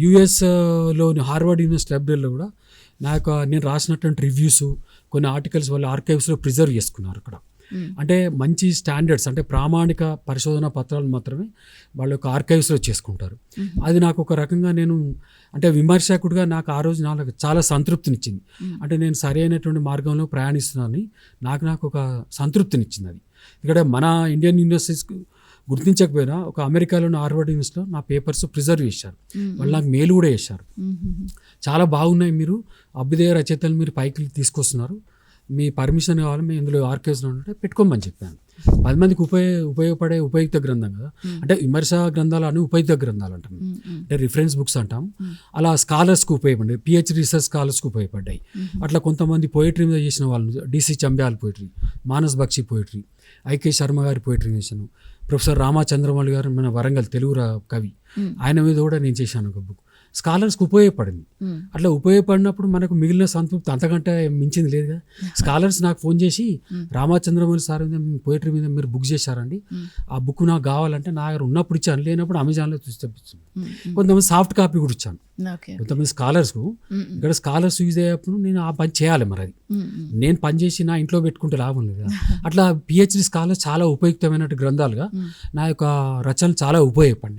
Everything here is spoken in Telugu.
యుఎస్లోని హార్వర్డ్ యూనివర్సిటీ లైబ్రరీలో కూడా నేను రాసినటువంటి రివ్యూస్ కొన్ని ఆర్టికల్స్ వాళ్ళు ఆర్కైవ్స్లో ప్రిజర్వ్ చేసుకున్నారు అక్కడ. అంటే మంచి స్టాండర్డ్స్, అంటే ప్రామాణిక పరిశోధన పత్రాలు మాత్రమే వాళ్ళ యొక్క ఆర్కైవ్స్లో చేసుకుంటారు. అది నాకు ఒక రకంగా అంటే విమర్శకుడిగా నాకు ఆ రోజు నాకు చాలా సంతృప్తినిచ్చింది. అంటే నేను సరైనటువంటి మార్గంలో ప్రయాణిస్తున్నానని నాకు ఒక సంతృప్తినిచ్చింది. అది ఇక్కడ మన ఇండియన్ యూనివర్సిటీస్ గుర్తించకపోయినా ఒక అమెరికాలోని హార్వర్డ్ యూనివర్సిటీలో నా పేపర్స్ ప్రిజర్వ్ చేశారు. వాళ్ళు నాకు మెయిల్ కూడా చేశారు, చాలా బాగున్నాయి, మీరు అభ్యుదయ రచయితలు మీరు పైకి తీసుకొస్తున్నారు, మీ పర్మిషన్ కావాలి, మేము ఇందులో ఆర్కైవ్స్లో ఉంటే పెట్టుకోమని చెప్పాను. 10 మందికి ఉపయోగపడే ఉపయుక్త గ్రంథం కదా. అంటే విమర్శ గ్రంథాలు అని ఉపయుక్త గ్రంథాలు అంటాం, అంటే రిఫరెన్స్ బుక్స్ అంటాం. అలా స్కాలర్స్కి ఉపయోగపడ్డాయి, పిహెచ్డి రీసెర్చ్ స్కాలర్స్కి ఉపయోగపడ్డాయి. అట్లా కొంతమంది పోయిటరీ మీద చేసిన వాళ్ళు, DC Chambyal poetry, Manas Bakshi poetry, IK Sharma గారి పోయిటరీ చేశాను, ప్రొఫెసర్ రామచంద్రమౌళి గారు మన వరంగల్ తెలుగు కవి, ఆయన మీద కూడా నేను చేశాను ఒక బుక్. స్కాలర్స్కి ఉపయోగపడింది. అట్లా ఉపయోగపడినప్పుడు మనకు మిగిలిన సంతృప్తి అంతకంటే మించింది లేదు కదా. స్కాలర్స్ నాకు ఫోన్ చేసి, రామచంద్రమౌళి సార్ మీద పోయిటరీ మీద మీరు బుక్ చేశారండి, ఆ బుక్ నాకు కావాలంటే నా దగ్గర ఉన్నప్పుడు ఇచ్చాను, లేనప్పుడు అమెజాన్లో చూసి తెప్పించాను. కొంతమంది సాఫ్ట్ కాపీ కూడా ఇచ్చాను. కొంతమంది స్కాలర్స్కు ఇక్కడ స్కాలర్స్ యూజ్ అయ్యేప్పుడు నేను ఆ పని చేయాలి, మరి అది నేను పని చేసి నా ఇంట్లో పెట్టుకుంటే లాభం లేదు కదా. అట్లా పిహెచ్డి స్కాలర్స్ చాలా ఉపయుక్తమైన గ్రంథాలుగా నా యొక్క రచనలు చాలా ఉపయోగపడినాయి.